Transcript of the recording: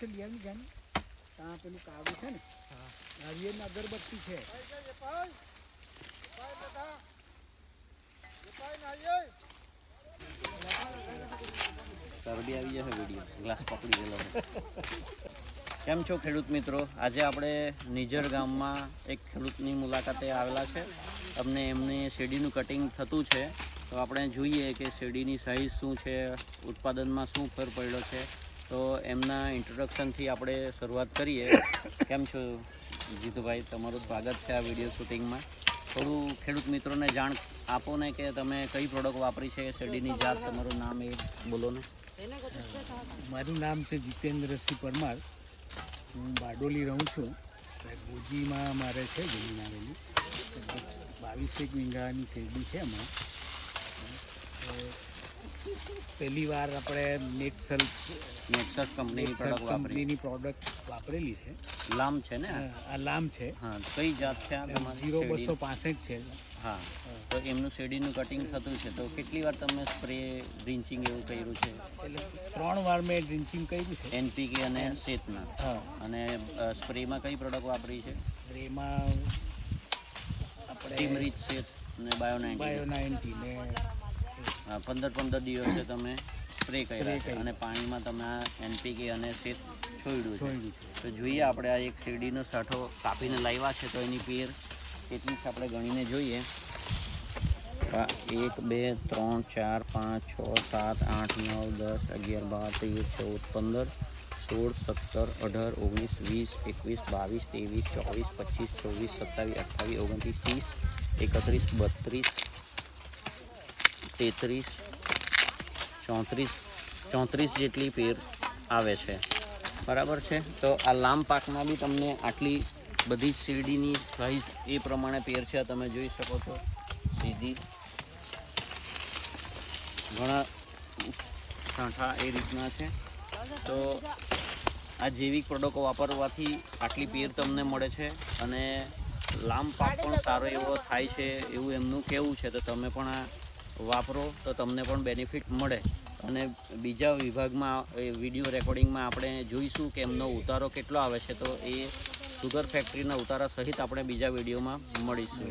લેવાની છે ને ત્યાં પેલું કાગળ છે ને નારિયેળની અગરબત્તી છે. શરદી આવી જશે વિડીયો ગ્લાસ પકડી ગયેલો છે. કેમ છો ખેડૂત મિત્રો? આજે આપણે નિઝર ગામમાં એક ખેડૂતની મુલાકાતે આવેલા છે. અમને એમની શેરડીનું કટિંગ થતું છે તો આપણે જોઈએ કે શેરડીની સાઇઝ શું છે, ઉત્પાદનમાં શું ફેર પડ્યો છે. તો એમના ઇન્ટ્રોડક્શનથી આપણે શરૂઆત કરીએ. કેમ છો જીતુભાઈ? તમારું સ્વાગત છે આ વિડીયો શૂટિંગમાં. થોડું ખેડૂત મિત્રોને જાણ આપો ને કે તમે કઈ પ્રોડક્ટ વાપરી છે, શેરડીની જાત, તમારું નામ એ બોલો ને. મારું નામ છે જીતેન્દ્રસિંહ પરમાર. હું બારડોલી રહું છું. ગોજીમાં મારે છે જમીન આવેલી. 22 વીઘાની શેરડી છે હમણાં. પહેલી વાર આપણે નેટસલ કંપનીની પ્રોડક્ટ વાપરેલી છે. લામ છે ને? આ લામ છે. હા, કઈ જાત છે આ તમારી? 0265 છે. હા, તો એમનું શેરડીનું કટિંગ થતું છે તો કેટલી વાર તમે સ્પ્રે ડ્રિન્ચિંગ એવું કર્યું છે? એટલે 3 વાર મેં ડ્રિન્ચિંગ કર્યું છે. NPK અને શેતના. હા. અને સ્પ્રેમાં કઈ પ્રોડક્ટ વાપરી છે? સ્પ્રેમાં આપણે ટીમરીચ શેત અને બાયો-90 ને 15 દિવસે તમે સ્પ્રે કર્યા છે અને પાણીમાં તમે આ NPK અને શેત છોડ્યું છે. તો જોઈએ આપણે આ એક શેરડીનો સાઠો કાપીને લાવ્યા છે તો એની પેર કેટલી છે આપણે ગણીને જોઈએ. 1 2 3 4 5 6 7 8 9 10 11 12 13 14 15 16 17 18 19 20 21 22 23 24 25 26 27 34 જેટલી પેર આવે છે. બરાબર છે. તો આ લાંબ પાકમાં બી તમને આટલી બધી જ શેરડીની સાઇઝ એ પ્રમાણે પેર છે. તમે જોઈ શકો છો સીધી ઘણા સાંઠા એ રીતના છે. તો આ જૈવિક પ્રોડક્ટો વાપરવાથી આટલી પેર તમને મળે છે અને લાંબ પાક પણ સારો એવો થાય છે એવું એમનું કહેવું છે. તો તમે પણ આ વાપરો તો તમને પણ બેનિફિટ મળે. અને બીજા વિભાગમાં વિડીયો રેકોર્ડિંગમાં આપણે જોઈશું કે એમનો ઉતારો કેટલો આવે છે. તો એ સુગર ફેક્ટરીના ઉતારા સહિત આપણે બીજા વિડીયોમાં મળીશું.